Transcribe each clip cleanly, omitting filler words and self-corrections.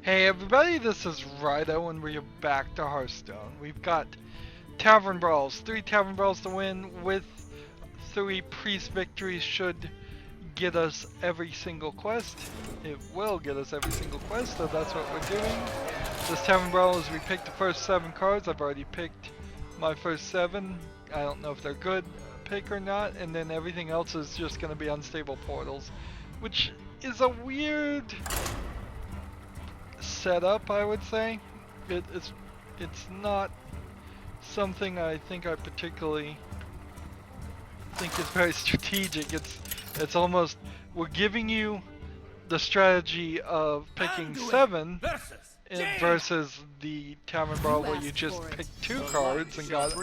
Hey everybody, this is Rydo and we are back to Hearthstone. We've got Tavern Brawls, 3 Tavern Brawls to win with 3 Priest victories should get us every single quest. It will get us every single quest, so that's what we're doing. This Tavern Brawl is we picked the first 7 cards. I've already picked my first 7. I don't know if they're good pick or not, and then everything else is just going to be unstable portals, which is a weird setup, I would say. It's not something I think I particularly think is very strategic. It's almost, we're giving you the strategy of picking 7 versus the Tavern Brawl where you just picked 2 cards and got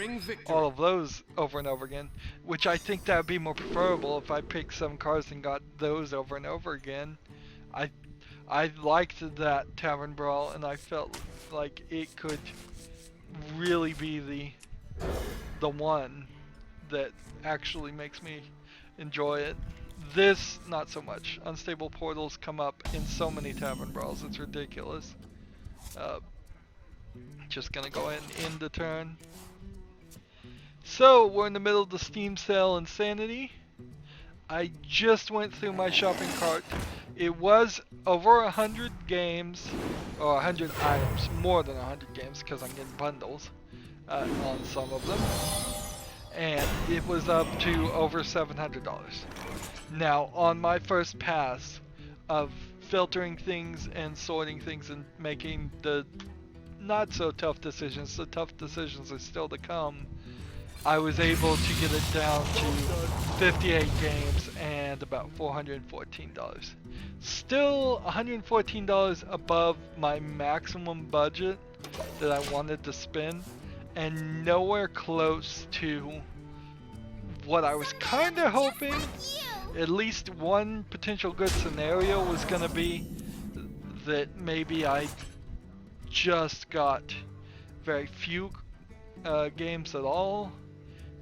all of those over and over again, which I think that would be more preferable if I picked 7 cards and got those over and over again. I liked that Tavern Brawl, and I felt like it could really be the one that actually makes me enjoy it. This, not so much. Unstable portals come up in so many Tavern Brawls, it's ridiculous. Just gonna go ahead and end the turn. So, we're in the middle of the Steam sale Insanity. I just went through my shopping cart. It was over 100 games, or 100 items, more than 100 games because I'm getting bundles on some of them. And it was up to over $700. Now, on my first pass of filtering things and sorting things and making the not so tough decisions, the tough decisions are still to come, I was able to get it down to 58 games and about $414. Still $114 above my maximum budget that I wanted to spend, and nowhere close to what I was kind of hoping. At least one potential good scenario was going to be that maybe I just got very few games at all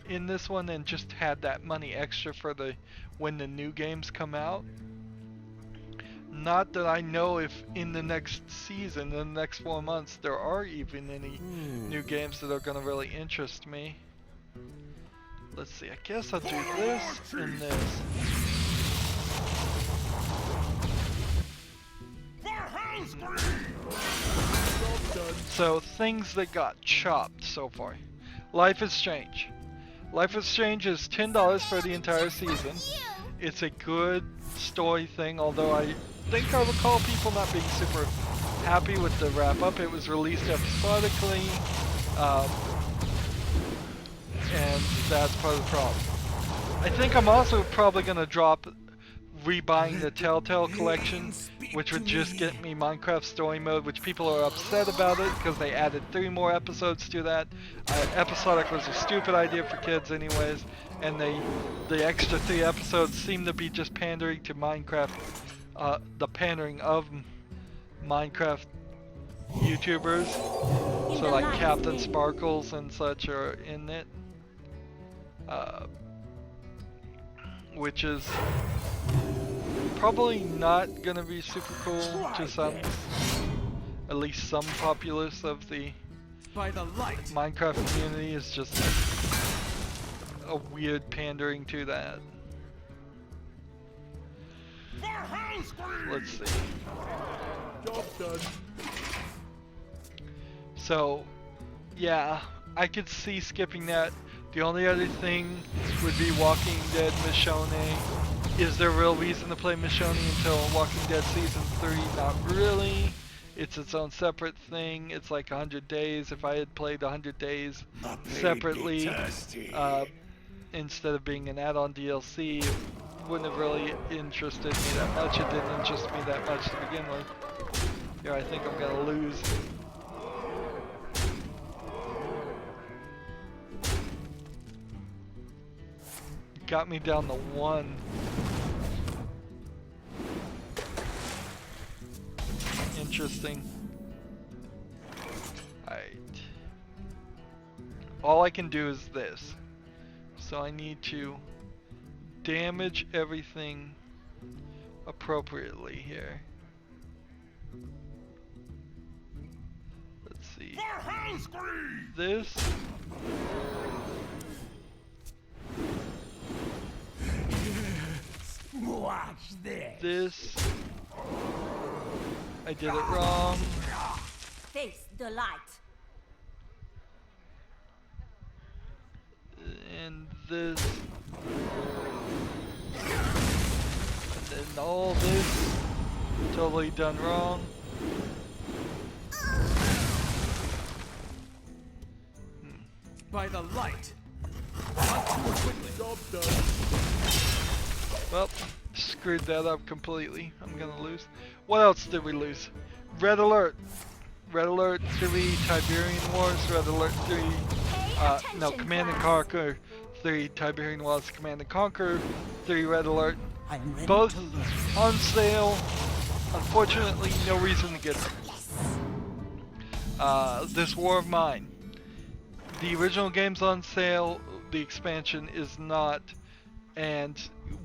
in this one and just had that money extra for when the new games come out. Not that I know if in the next season, in the next 4 months, there are even any new games that are going to really interest me. Let's see, I guess I'll do this and this. So, things that got chopped so far. Life is Strange. Life is Strange is $10 for the entire season. It's a good story thing, although I think I recall people not being super happy with the wrap-up. It was released episodically, and that's part of the problem. I think I'm also probably going to drop rebuying the Telltale collection, which would just get me Minecraft Story Mode, which people are upset about it because they added 3 more episodes to that. Episodic was a stupid idea for kids anyways, and the extra 3 episodes seem to be just pandering to Minecraft, the pandering of Minecraft YouTubers. So like Captain Sparkles and such are in it, which is probably not gonna be super cool to some, at least some populace of the Minecraft community. Is just a weird pandering to that. Let's see. Job done. So, yeah, I could see skipping that. The only other thing would be Walking Dead Michonne. Is there a real reason to play Michonne until Walking Dead Season 3? Not really. It's its own separate thing. It's like 100 days. If I had played 100 days separately, instead of being an add-on DLC, it wouldn't have really interested me that much. It didn't interest me that much to begin with. Here, I think I'm gonna lose. Got me down to 1. Interesting. Alright. All I can do is this. So I need to damage everything appropriately here. see. This. Watch this. This. I did it wrong. Face the light. And this. And then all this. Totally done wrong. By the light. Not too quickly. Job done. Well, screwed that up completely. I'm gonna lose. What else did we lose? Red Alert. Red Alert 3 Tiberian Wars. Red Alert 3. No, Command and Conquer 3 Tiberian Wars. Command and Conquer 3 Red Alert. Both on sale. Unfortunately, no reason to get them. This War of Mine. The original game's on sale. The expansion is not. And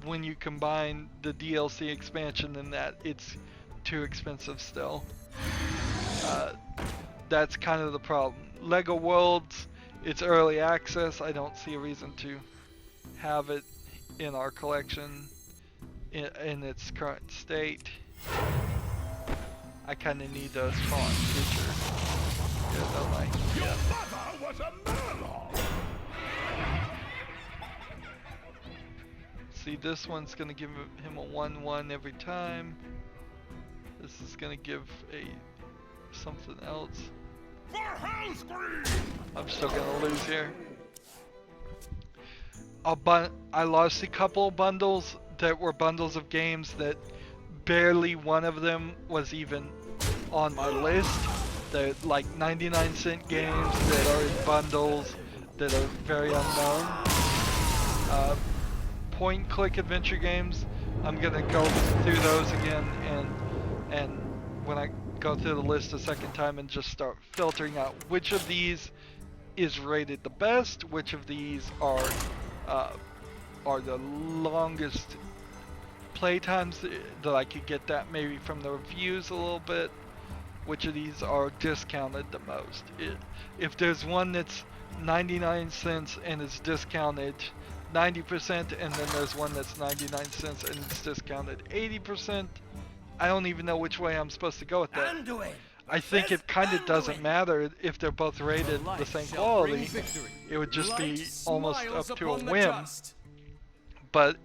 when you combine the DLC expansion and that, it's too expensive still. That's kind of the problem. Lego Worlds, it's early access. I don't see a reason to have it in our collection in its current state. I kind of need a spawn feature. Yeah, don't I? Your mother was a murderer. See, this one's gonna give him a 1/1 every time. This is gonna give a something else. I'm still gonna lose here. I lost a couple of bundles that were bundles of games that barely one of them was even on my list. They're like 99-cent games that are in bundles that are very unknown. Point-and-click adventure games, I'm gonna go through those again and when I go through the list a second time and just start filtering out which of these is rated the best, which of these are the longest playtimes that I could get that maybe from the reviews a little bit, which of these are discounted the most. If there's one that's 99 cents and is discounted 90%, and then there's one that's 99 cents and it's discounted 80%, I don't even know which way I'm supposed to go with that. I think it kind of doesn't matter if they're both rated the same quality. It would just be almost up to a whim. But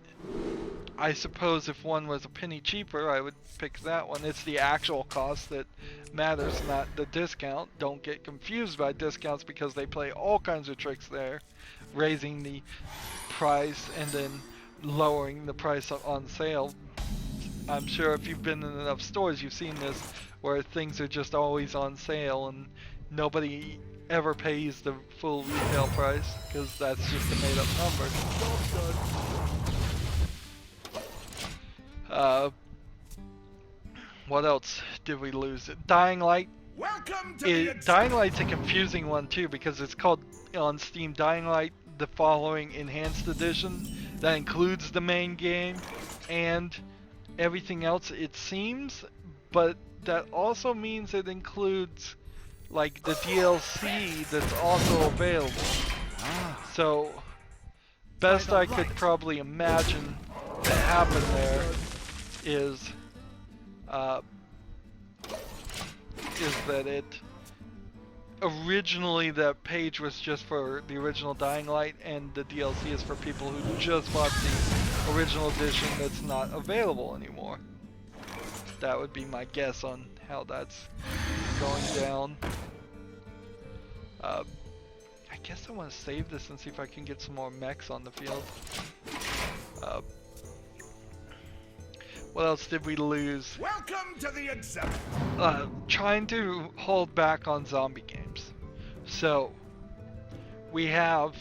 I suppose if one was a penny cheaper, I would pick that one. It's the actual cost that matters, not the discount. Don't get confused by discounts because they play all kinds of tricks there, raising the price and then lowering the price on sale. I'm sure if you've been in enough stores, you've seen this, where things are just always on sale and nobody ever pays the full retail price because that's just a made-up number. What else did we lose? Dying Light. Dying Light's a confusing one too because it's called on Steam Dying Light the following enhanced edition that includes the main game and everything else, it seems, but that also means it includes like the DLC that's also available. So best I could probably imagine that happened there is that it originally that page was just for the original Dying Light and the DLC is for people who just bought the original edition that's not available anymore. That would be my guess on how that's going down. I guess I want to save this and see if I can get some more mechs on the field. What else did we lose? Welcome to the exam. Trying to hold back on zombie games. So we have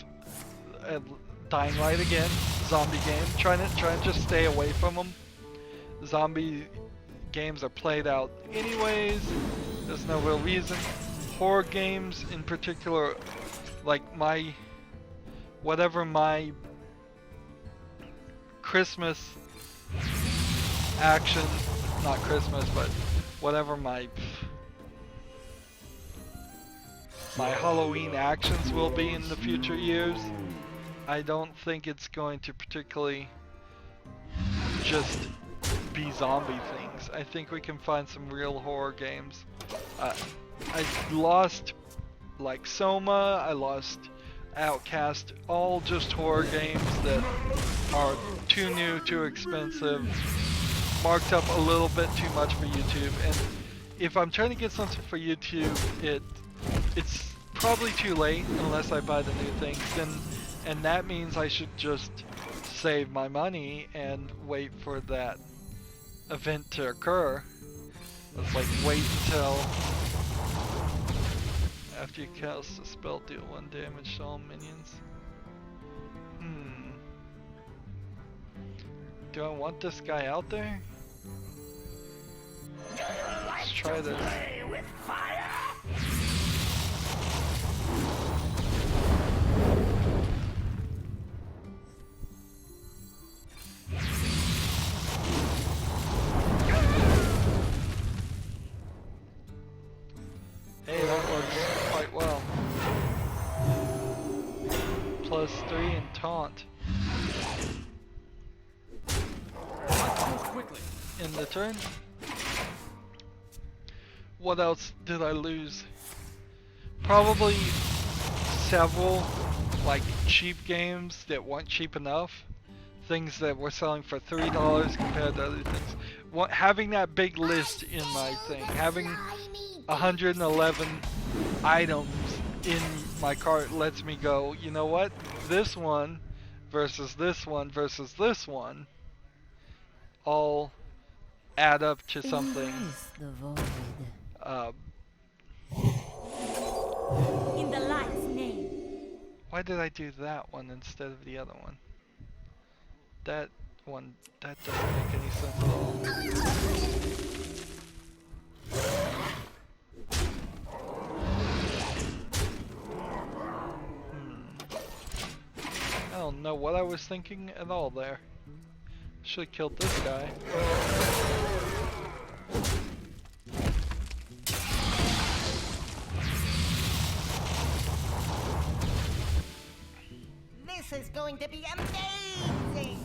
Dying Light again, zombie game. Trying to just stay away from them. Zombie games are played out anyways. There's no real reason. Horror games in particular, like whatever my Christmas action, not Christmas, but whatever my my Halloween actions will be in the future years. I don't think it's going to particularly just be zombie things. I think we can find some real horror games. I lost like Soma, I lost Outcast, all just horror games that are too new, too expensive, marked up a little bit too much for YouTube. And if I'm trying to get something for YouTube, it's probably too late unless I buy the new things. And that means I should just save my money and wait for that event to occur. Let's like wait until after you cast a spell, deal 1 damage to all minions. Do I want this guy out there? Let's try this. Hey, that works quite well. +3 and taunt. Quickly. In the turn. What else did I lose? Probably several like cheap games that weren't cheap enough. Things that were selling for $3 compared to other things. Having that big list in my thing, having 111 items in my cart lets me go, you know what? This one versus this one versus this one all add up to something. In the light's name. Why did I do that one instead of the other one? That one, that doesn't make any sense at all. I don't know what I was thinking at all there. Should have killed this guy. This is going to be amazing!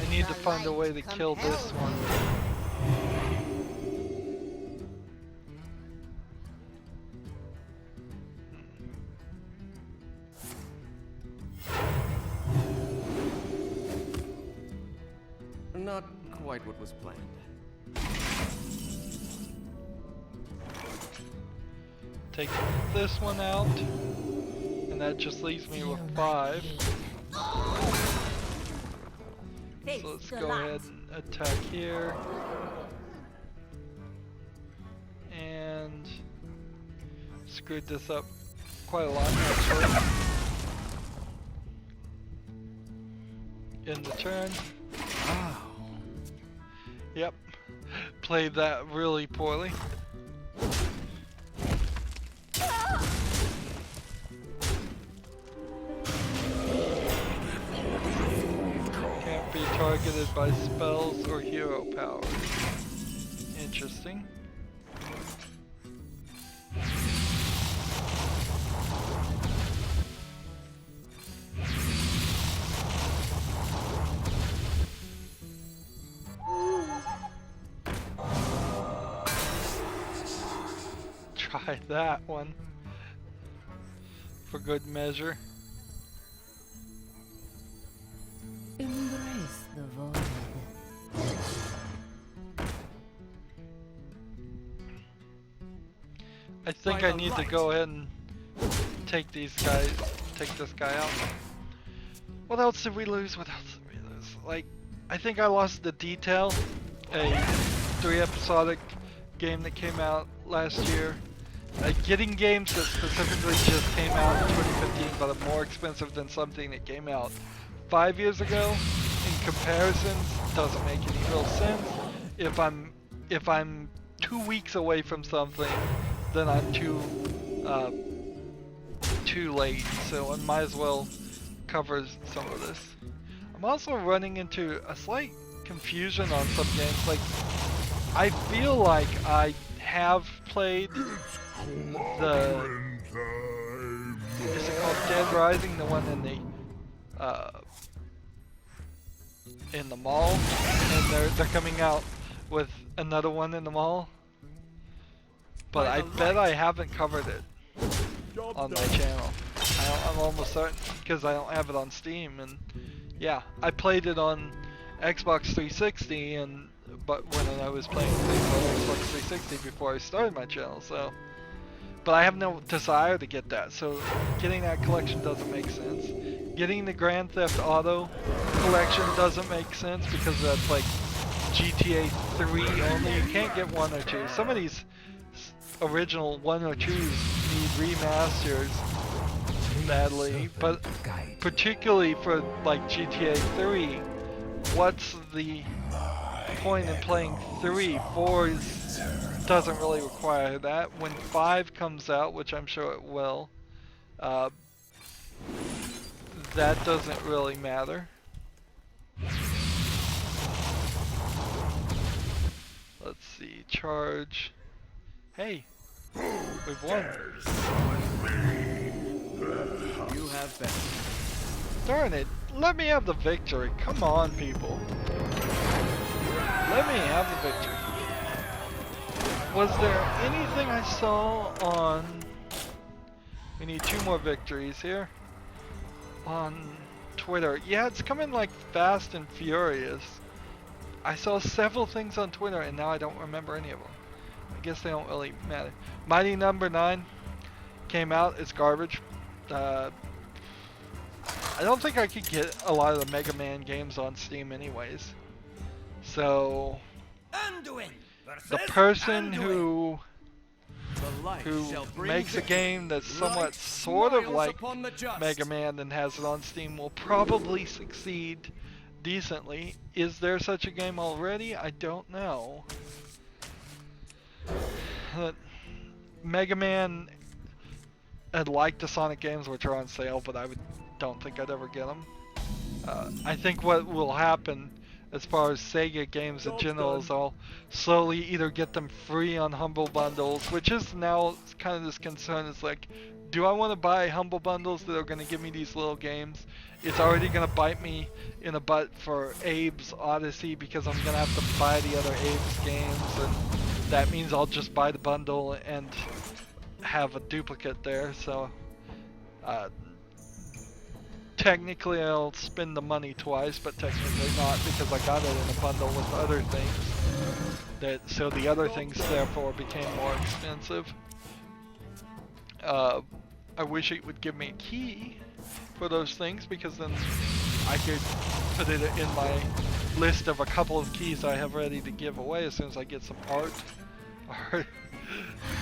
I need to find a way to kill this one. Not quite what was planned. Take this one out, and that just leaves me with 5. So let's go ahead and attack here. And screwed this up quite a lot actually. In the turn. Wow. Yep. Played that really poorly. Can't be targeted by spells or hero power. Interesting. Try that one for good measure. Embrace the void. I think I need to go ahead and take this guy out. What else did we lose? What else did we lose? Like, I think I lost The Detail, a 3-episodic game that came out last year. Getting games that specifically just came out in 2015 but are more expensive than something that came out 5 years ago in comparisons doesn't make any real sense. If I'm 2 weeks away from something, then I'm too late, so I might as well cover some of this. I'm also running into a slight confusion on some games. Like, I feel like I have played the, is it called Dead Rising, the one in the mall, and they're coming out with another one in the mall, but I bet I haven't covered it on my channel. I'm almost certain, because I don't have it on Steam. And yeah, I played it on Xbox 360, but when I was playing things on Xbox 360 before I started my channel, so. But I have no desire to get that, so getting that collection doesn't make sense. Getting the Grand Theft Auto collection doesn't make sense because that's like GTA 3 only. You can't get 1 or 2. Some of these original 1 or 2s need remasters badly, but particularly for like GTA 3, what's the point in playing 3? 4 doesn't really require that. When 5 comes out, which I'm sure it will, that doesn't really matter. Let's see, charge. Hey, we've won. You have been. Darn it, let me have the victory. Come on, people. Let me have the victory. Was there anything I saw on... We need 2 more victories here. On Twitter. Yeah, it's coming like fast and furious. I saw several things on Twitter and now I don't remember any of them. I guess they don't really matter. Mighty Number 9 came out. It's garbage. I don't think I could get a lot of the Mega Man games on Steam anyways. So... the person who makes a game that's somewhat sort of like Mega Man and has it on Steam will probably succeed decently. Is there such a game already? I don't know. Mega Man, I'd like the Sonic games which are on sale, but don't think I'd ever get them. I think what will happen as far as Sega games in general is I'll slowly either get them free on Humble Bundles, which is now kind of this concern. It's like, do I want to buy Humble Bundles that are going to give me these little games? It's already going to bite me in the butt for Abe's Odyssey because I'm going to have to buy the other Abe's games, and that means I'll just buy the bundle and have a duplicate there. So technically I'll spend the money twice, but technically not because I got it in a bundle with other things. So the other things therefore became more expensive. I wish it would give me a key for those things because then I could put it in my list of a couple of keys I have ready to give away as soon as I get some art.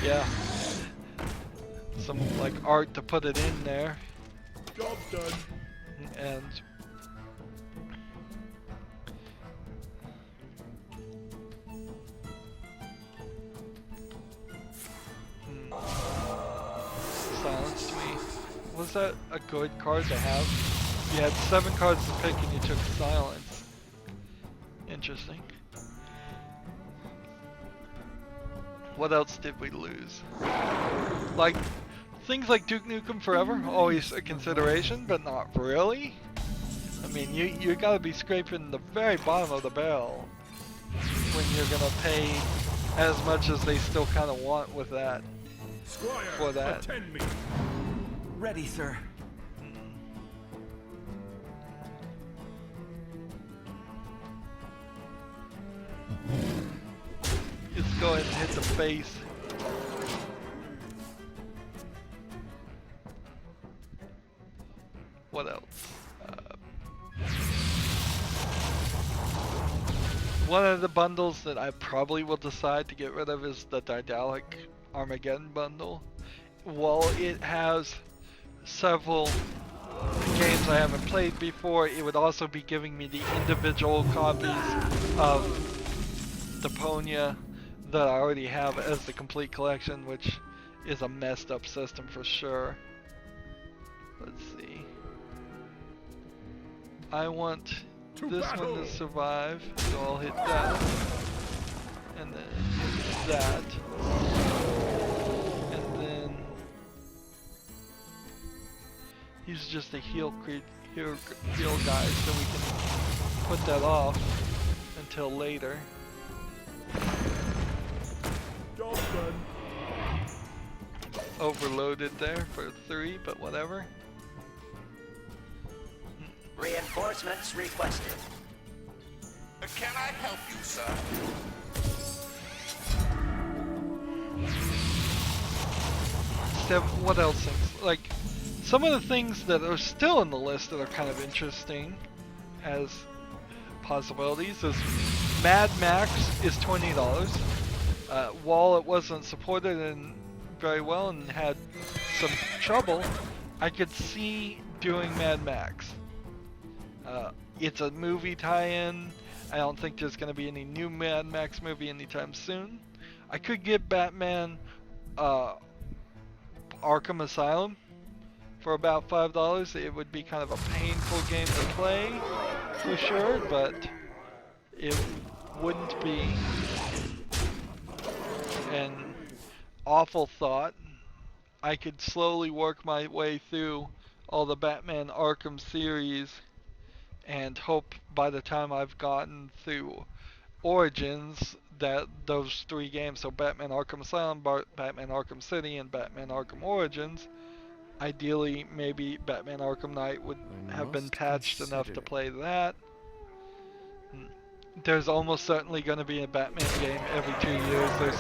Yeah. Some like art to put it in there. Job done. And silenced me. Was that a good card to have? You had 7 cards to pick and you took silence. Interesting. What else did we lose? Like things like Duke Nukem Forever, always a consideration, but not really. I mean, you gotta be scraping the very bottom of the barrel when you're gonna pay as much as they still kind of want with that. Squire, for that. attend me. Ready, sir. Let's go ahead and hit the face. What else? One of the bundles that I probably will decide to get rid of is the Daedalic Armageddon bundle. While it has several games I haven't played before, it would also be giving me the individual copies of Deponia that I already have as the complete collection, which is a messed up system for sure. Let's see. I want this one to survive, so I'll hit that. and then it's that, and then he's just a heal guy, so we can put that off until later. Job done. Overloaded there for 3, but whatever. Reinforcements requested. Can I help you, sir? So what else things? Like, some of the things that are still in the list that are kind of interesting as possibilities is Mad Max is $20. While it wasn't supported and very well and had some trouble, I could see doing Mad Max. It's a movie tie-in. I don't think there's going to be any new Mad Max movie anytime soon. I could get Batman Arkham Asylum for about $5. It would be kind of a painful game to play, for sure, but it wouldn't be an awful thought. I could slowly work my way through all the Batman Arkham series and hope by the time I've gotten through Origins that those 3 games, so Batman Arkham Asylum, Batman Arkham City, and Batman Arkham Origins, ideally maybe Batman Arkham Knight would have been patched enough to play that. There's almost certainly going to be a Batman game every 2 years. There's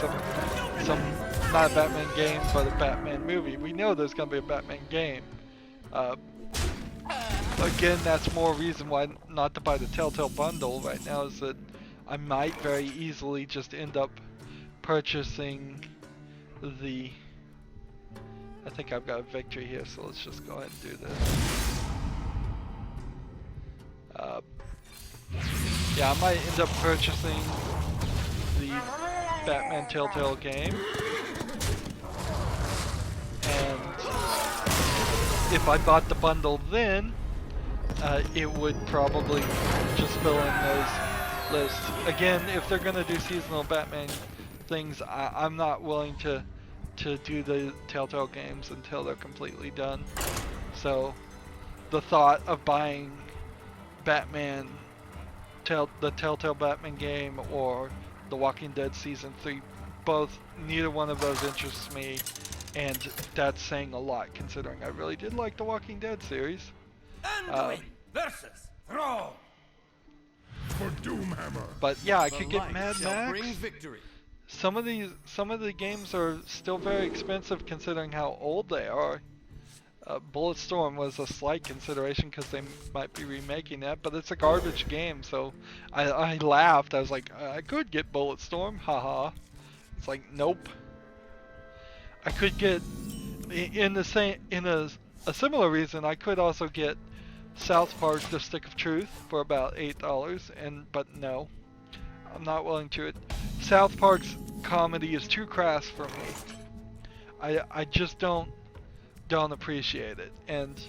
some not a Batman game, but a Batman movie. We know there's going to be a Batman game. Again, that's more reason why not to buy the Telltale bundle right now, is that I might very easily just end up purchasing the... I think I've got a victory here, so let's just go ahead and do this. Yeah, I might end up purchasing the Batman Telltale game. And if I bought the bundle then, it would probably just fill in those lists. Again, if they're going to do seasonal Batman things, I'm not willing to do the Telltale games until they're completely done. So the thought of buying Batman, the Telltale Batman game, or The Walking Dead Season 3, neither one of those interests me, and that's saying a lot considering I really did like the Walking Dead series. Anduin versus Throne. For Doomhammer. But yeah, I The could get light Mad shall Max. bring victory. Some of the games are still very expensive considering how old they are. Bulletstorm was a slight consideration because they might be remaking that, but it's a garbage game, so I laughed. I was like, I could get Bulletstorm, haha. It's like, nope. I could get, in a similar reason, I could also get South Park: The Stick of Truth for about $8, but no, I'm not willing to. South Park's comedy is too crass for me. I just don't appreciate it, and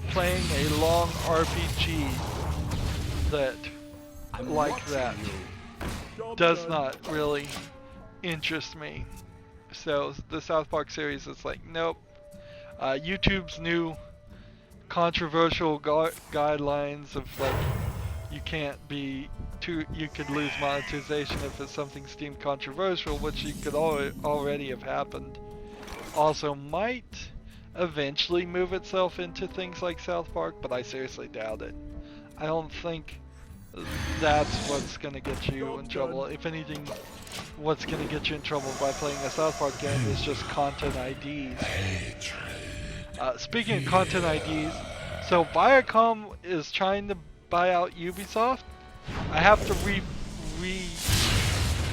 playing a long RPG that like that does not really interest me. So the South Park series is like, nope. YouTube's new controversial guidelines of like, you can't be you could lose monetization if it's something deemed controversial, which you could already have happened. Also might eventually move itself into things like South Park, but I seriously doubt it. I don't think that's what's gonna get you in trouble. If anything, what's gonna get you in trouble by playing a South Park game is just content IDs. Speaking of content IDs, so Viacom is trying to buy out Ubisoft. I have to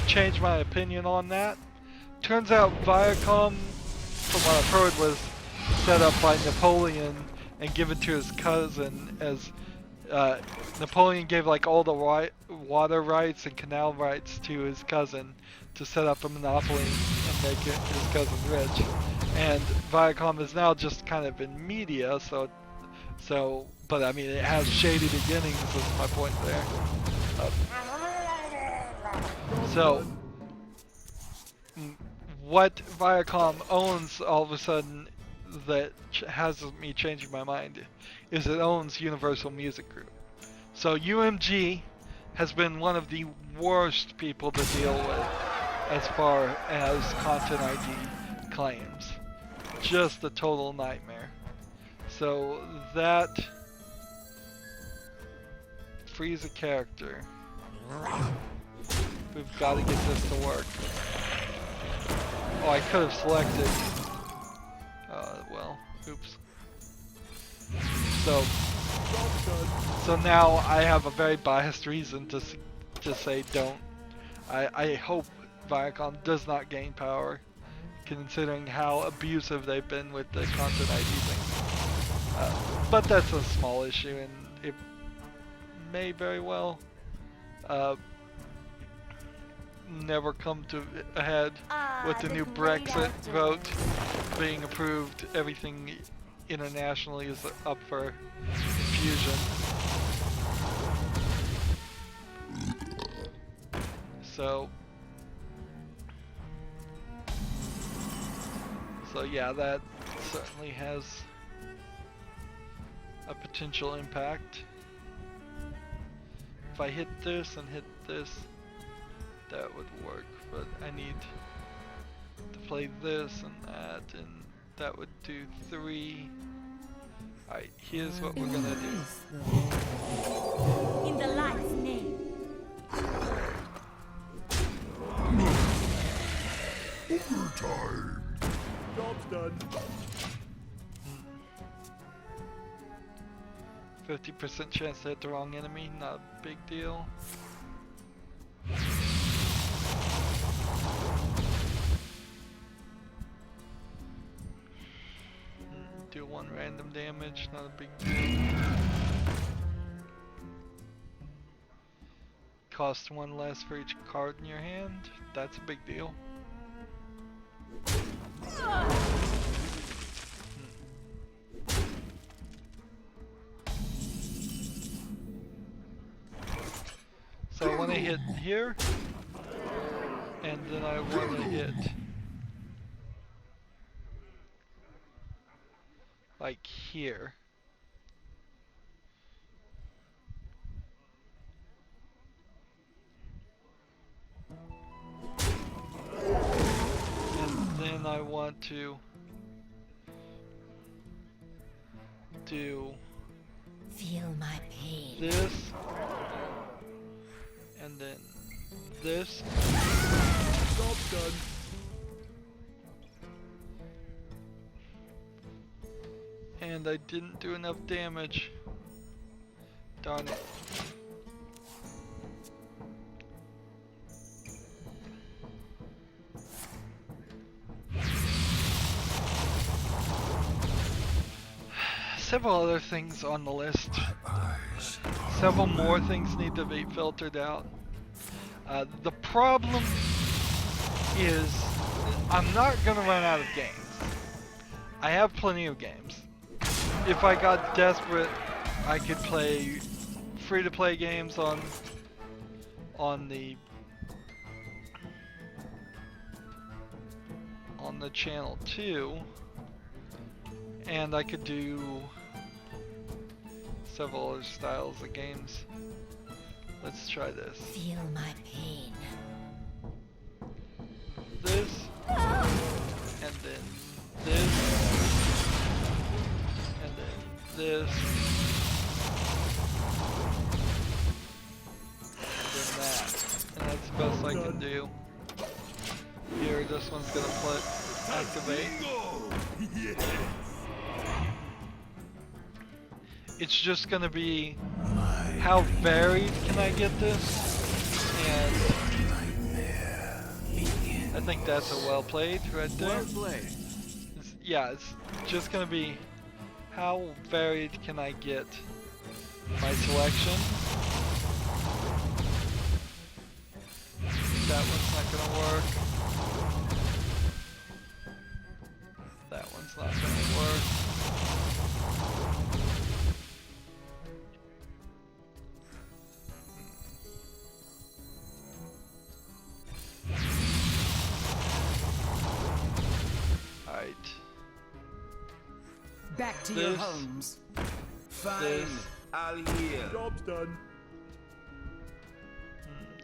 change my opinion on that. Turns out Viacom, from what I've heard, was set up by Napoleon and given to his cousin, as Napoleon gave like all the water rights and canal rights to his cousin to set up a monopoly and make his cousin rich. And Viacom is now just kind of in media, but I mean, it has shady beginnings, is my point there. So what Viacom owns all of a sudden that has me changing my mind is it owns Universal Music Group. So UMG has been one of the worst people to deal with as far as content ID claims. Just a total nightmare. So that frees a character. We've got to get this to work. Oh, I could have selected. Well, oops. So now I have a very biased reason to say don't. I hope Viacom does not gain power, considering how abusive they've been with the content ID thing. But that's a small issue, and it may very well never come to a head with the new Brexit vote being approved. Everything internationally is up for infusion. So yeah, that certainly has a potential impact. If I hit this and hit this, that would work, but I need to play this and that would do 3. Alright, here's what we're gonna do. In the light's name. Overtime. Job's done. 50% chance to hit the wrong enemy, not a big deal. Do 1 random damage, not a big deal. Cost 1 less for each card in your hand, that's a big deal. So I want to hit here, and then I want to hit like here. And then I want to do Feel my pain. this, and then this. Job's done. And I didn't do enough damage. Darn it. Several other things on the list. Several more things need to be filtered out. The problem is I'm not gonna run out of games. I have plenty of games. If I got desperate, I could play free-to-play games on the channel too, and I could do several other styles of games. Let's try this. Feel my pain. This, and then this, and then this, and then that. And that's the best I can do. Here, this one's gonna activate. It's just gonna be how varied can I get this, and I think that's a well played right there. Well played. Yeah, it's just gonna be how varied can I get my selection. That one's not gonna work. That one's not gonna work. Back to your This. homes. Fine. This. I'll heal. Job's done.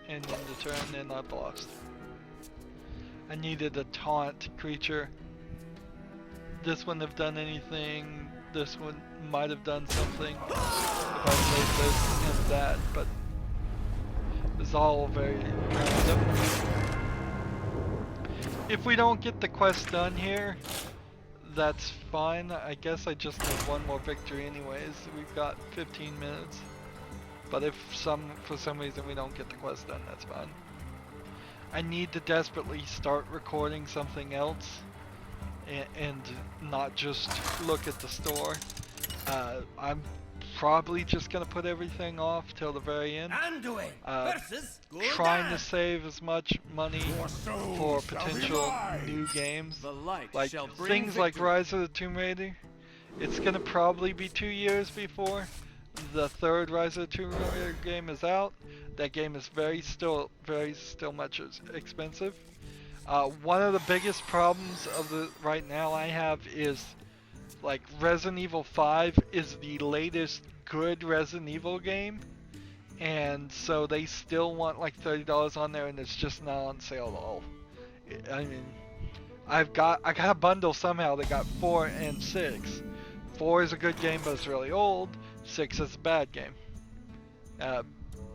And then the turn, and I've lost. I needed a taunt creature. This wouldn't have done anything. This one might have done something if I played this and that, but it's all very random. If we don't get the quest done here, that's fine. I guess I just need one more victory anyways. We've got 15 minutes. But if for some reason we don't get the quest done, that's fine. I need to desperately start recording something else and not just look at the store. I'm probably just gonna put everything off till the very end. Anduin versus Trying to save as much money for potential new games, The light like shall bring things like victory. Rise of the Tomb Raider. It's gonna probably be 2 years before the third Rise of the Tomb Raider game is out. That game is still much expensive. One of the biggest problems of right now I have is like Resident Evil 5 is the latest good Resident Evil game, and so they still want like $30 on there, and it's just not on sale at all. I mean, I got a bundle somehow that got 4 and 6. 4 is a good game, but it's really old. 6 is a bad game.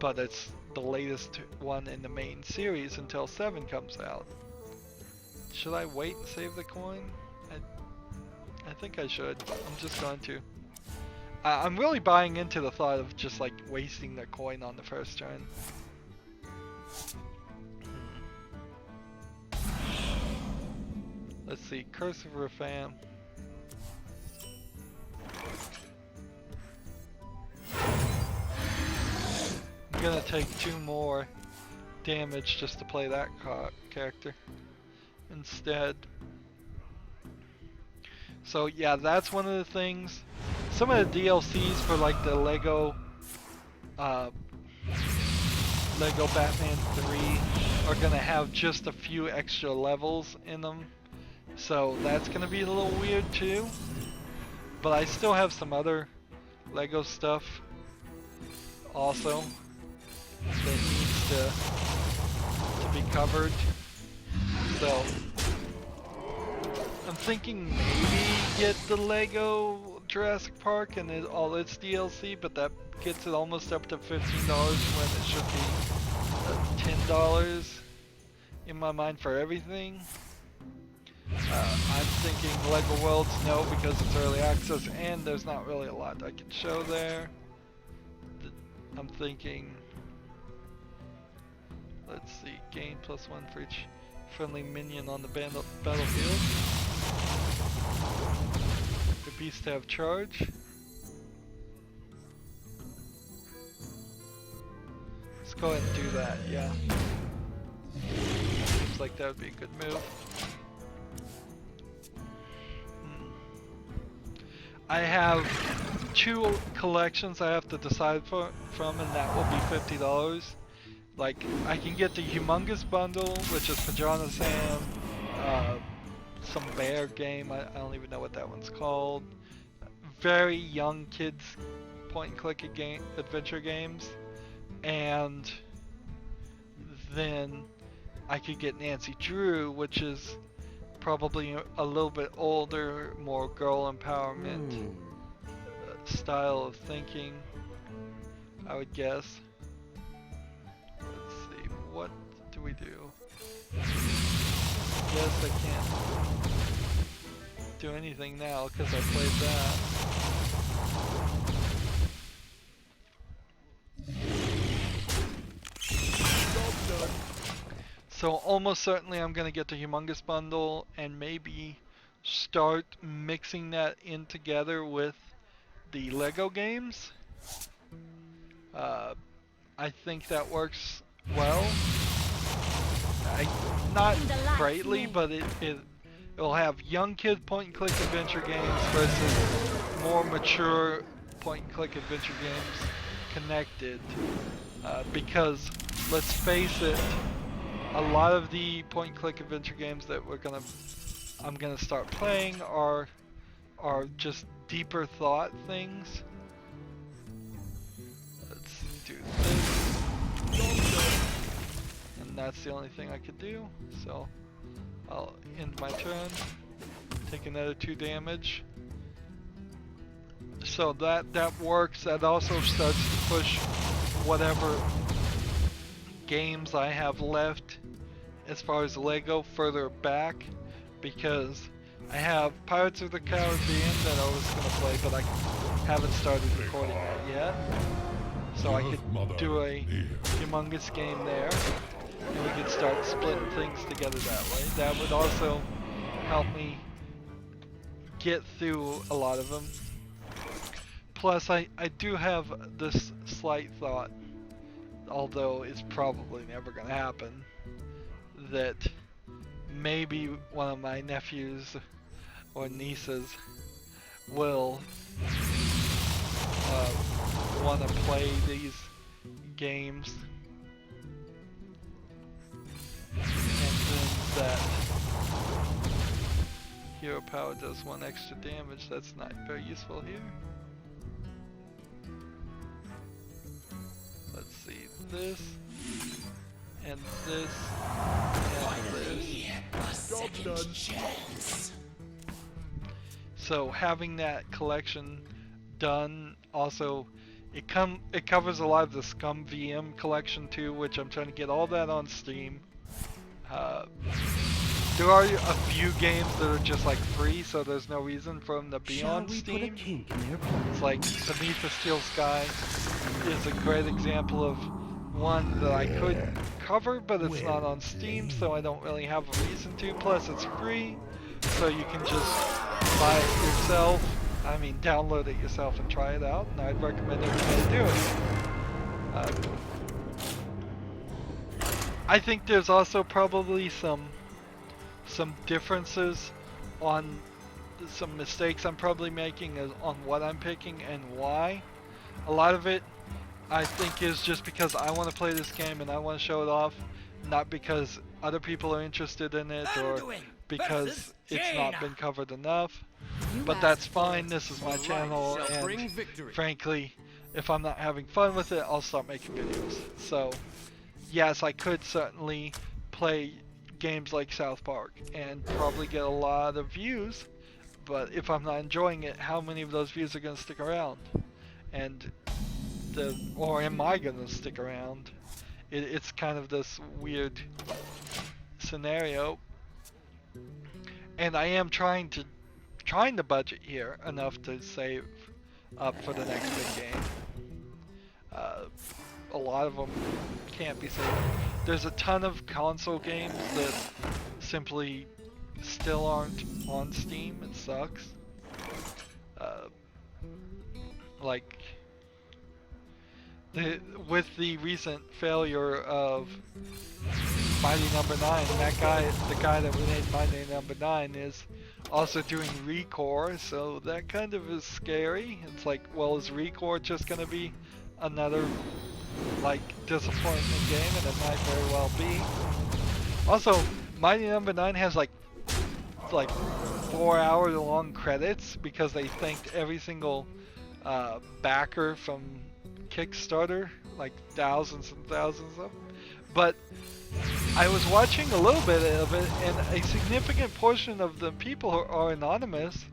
But it's the latest one in the main series until 7 comes out. Should I wait and save the coin? I think I should. I'm just going to. I'm really buying into the thought of just like wasting the coin on the first turn. Let's see, Curse of Rafam. I'm gonna take 2 more damage just to play that character instead. So yeah, that's one of the things. Some of the DLCs for like the Lego Batman 3 are gonna have just a few extra levels in them. So that's gonna be a little weird too. But I still have some other Lego stuff also that needs to be covered. So I'm thinking maybe get the Lego Jurassic Park and all its DLC, but that gets it almost up to $15 when it should be $10 in my mind for everything. I'm thinking Lego Worlds, no, because it's early access and there's not really a lot I can show there. I'm thinking, let's see, gain +1 for each friendly minion on the battlefield. The beast to have charge. Let's go ahead and do that, yeah. Seems like that would be a good move. I have 2 collections I have to decide from, and that will be $50. Like, I can get the Humongous Bundle, which is Pajana Sam, some bear game, I don't even know what that one's called. Very young kids point and click adventure games. And then I could get Nancy Drew, which is probably a little bit older, more girl empowerment style of thinking, I would guess. Let's see, what do we do? Guess I can't do anything now because I played that. So almost certainly I'm going to get the Humongous Bundle and maybe start mixing that in together with the Lego games. I think that works well. Not greatly, but it'll have young kid point and click adventure games versus more mature point and click adventure games connected. Because let's face it, a lot of the point and click adventure games that I'm gonna start playing are just deeper thought things. Let's do this. And that's the only thing I could do. So I'll end my turn. Take another 2 damage. So that works. That also starts to push whatever games I have left as far as Lego further back, because I have Pirates of the Caribbean that I was going to play, but I haven't started recording that yet. So I could do a humongous game there, and we could start splitting things together that way. That would also help me get through a lot of them. Plus, I do have this slight thought, although it's probably never going to happen, that maybe one of my nephews or nieces will want to play these games, and then that hero power does 1 extra damage. That's not very useful here. Let's see, this and this and this. So having that collection done also, it covers a lot of the Scum VM collection too, which I'm trying to get all that on Steam. There are a few games that are just like free, so there's no reason for them to be on Steam. It's like Beneath the Steel Sky is a great example of one that I could cover, but it's not on Steam, so I don't really have a reason to. Plus it's free, so you can just buy it yourself. I mean, download it yourself and try it out, and I'd recommend everybody do it. I think there's also probably some differences on some mistakes I'm probably making on what I'm picking and why. A lot of it I think is just because I want to play this game and I want to show it off, not because other people are interested in it or because it's not been covered enough. But that's fine, this is my channel, and frankly, if I'm not having fun with it, I'll stop making videos. So yes, I could certainly play games like South Park and probably get a lot of views, but if I'm not enjoying it, how many of those views are going to stick around? And or am I going to stick around? It's kind of this weird scenario, and I am trying to budget here enough to save up for the next big game. A lot of them can't be saved. There's a ton of console games that simply still aren't on Steam. It sucks. Like with the recent failure of Mighty Number 9, the guy that made Mighty Number 9 is also doing Recore, so that kind of is scary. It's like, well, is Recore just gonna be another like disappointment game? And it might very well be. Also, Mighty Number 9 has like 4-hour long credits because they thanked every single backer from Kickstarter, like thousands and thousands of them. But I was watching a little bit of it, and a significant portion of the people are anonymous,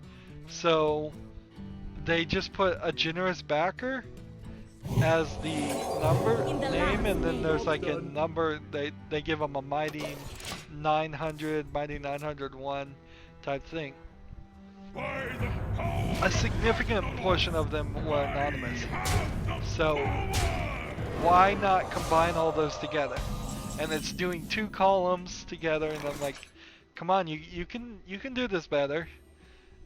so they just put a generous backer as the name, and then there's like a number, they give them a Mighty 900, Mighty 901 type thing. A significant portion of them were anonymous, so why not combine all those together? And it's doing 2 columns together, and I'm like, come on, you can do this better.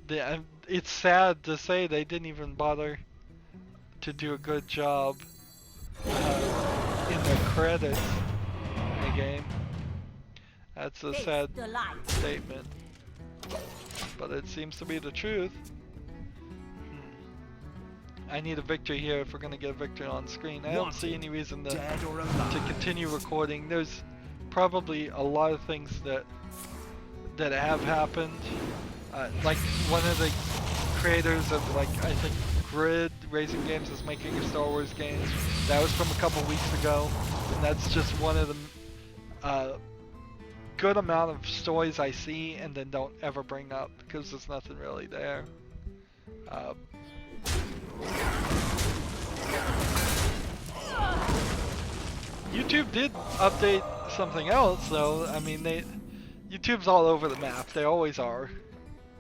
It's sad to say they didn't even bother to do a good job in the credits in the game. That's a sad statement, but it seems to be the truth. I need a victory here if we're going to get a victory on screen. I don't see any reason to continue recording. There's probably a lot of things that have happened. Like one of the creators of, like, I think Grid Racing Games is making a Star Wars game. That was from a couple weeks ago, and that's just one of the good amount of stories I see and then don't ever bring up because there's nothing really there. YouTube did update something else though. I mean, YouTube's all over the map. They always are,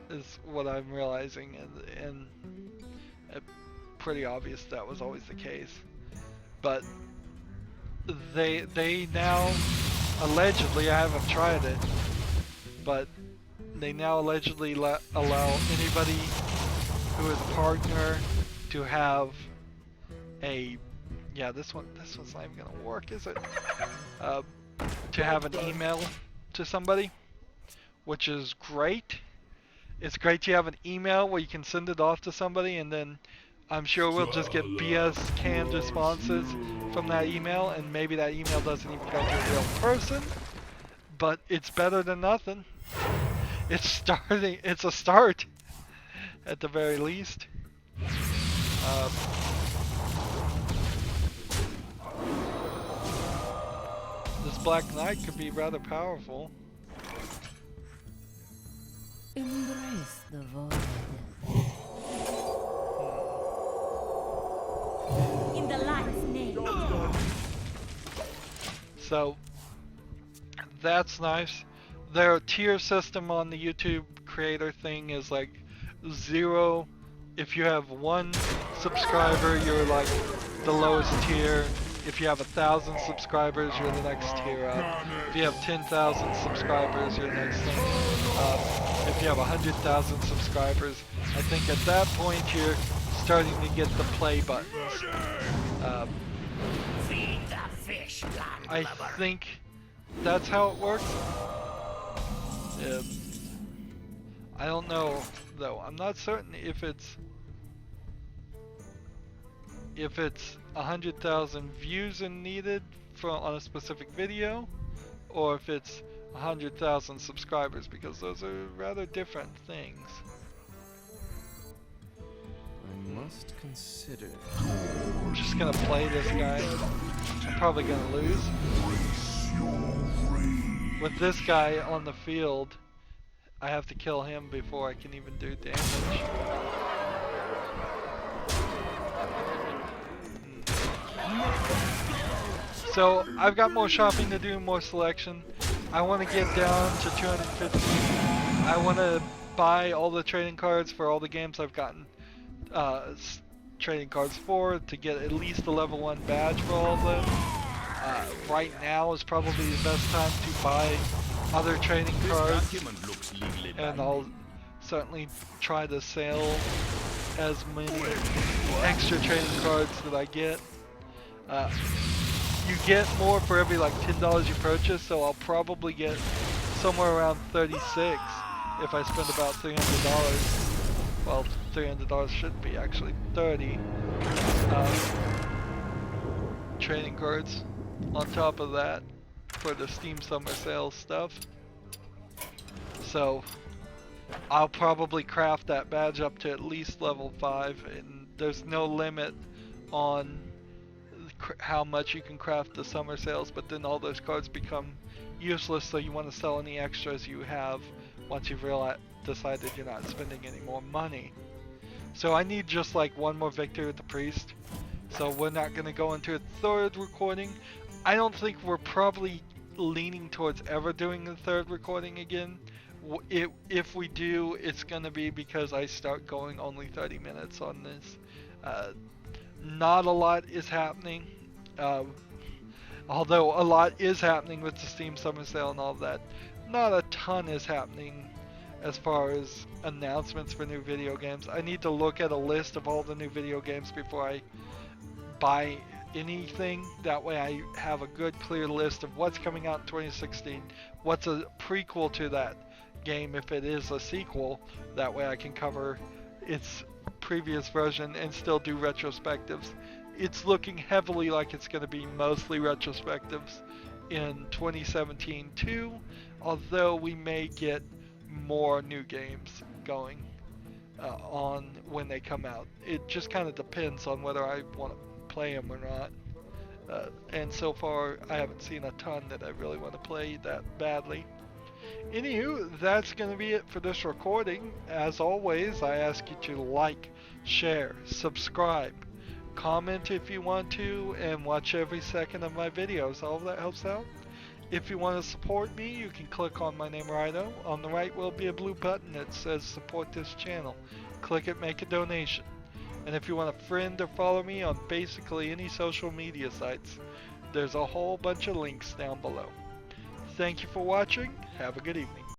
is what I'm realizing, and pretty obvious that was always the case. But they now allegedly, I haven't tried it, but they now allegedly allow anybody who is a partner to have a, yeah, this one's not even gonna work, is it? To have an email to somebody, which is great. It's great to have an email where you can send it off to somebody, and then I'm sure we'll just get BS canned responses from that email, and maybe that email doesn't even go to a real person, but it's better than nothing. It's a start, at the very least. This Black Knight could be rather powerful. Embrace the void. In the light's name. So that's nice. Their tier system on the YouTube creator thing is like 0. If you have 1 subscriber, you're like the lowest tier. If you have 1,000 subscribers, you're the next tier up. If you have 10,000 subscribers, you're the next thing up. If you have 100,000 subscribers, I think at that point you're starting to get the play buttons. I think that's how it works. I don't know though. I'm not certain if it's 100,000 views and needed on a specific video, or if it's 100,000 subscribers, because those are rather different things. I must consider. I'm just gonna play this guy. I'm probably gonna lose. With this guy on the field, I have to kill him before I can even do damage. So I've got more shopping to do, more selection. I want to get down to 250. I want to buy all the trading cards for all the games I've gotten trading cards for, to get at least the level 1 badge for all of them. Right now is probably the best time to buy other trading cards, and I'll certainly try to sell as many extra trading cards that I get. You get more for every like $10 you purchase, so I'll probably get somewhere around 36 if I spend about $300. Well, $300 should be actually 30 trading cards on top of that for the Steam Summer Sales stuff. So I'll probably craft that badge up to at least level 5, and there's no limit on how much you can craft the Summer Sales, but then all those cards become useless, so you want to sell any extras you have once you've decided you're not spending any more money. So I need just like one more victory with the priest, so we're not going to go into a third recording. I don't think we're probably leaning towards ever doing the third recording again. If we do, it's going to be because I start going only 30 minutes on this. Not a lot is happening, although a lot is happening with the Steam Summer Sale and all of that. Not a ton is happening as far as announcements for new video games. I need to look at a list of all the new video games before I buy anything. That way I have a good clear list of what's coming out in 2016, what's a prequel to that game if it is a sequel. That way I can cover its previous version and still do retrospectives. It's looking heavily like it's going to be mostly retrospectives in 2017 too, although we may get more new games going. on when they come out. It just kind of depends on whether I want to play them or not. And so far, I haven't seen a ton that I really want to play that badly. Anywho, that's going to be it for this recording. As always, I ask you to like, share, subscribe, comment if you want to, and watch every second of my videos. All of that helps out. If you want to support me, you can click on my name, Rydo. On the right will be a blue button that says support this channel. Click it, make a donation. And if you want to friend or follow me on basically any social media sites, there's a whole bunch of links down below. Thank you for watching. Have a good evening.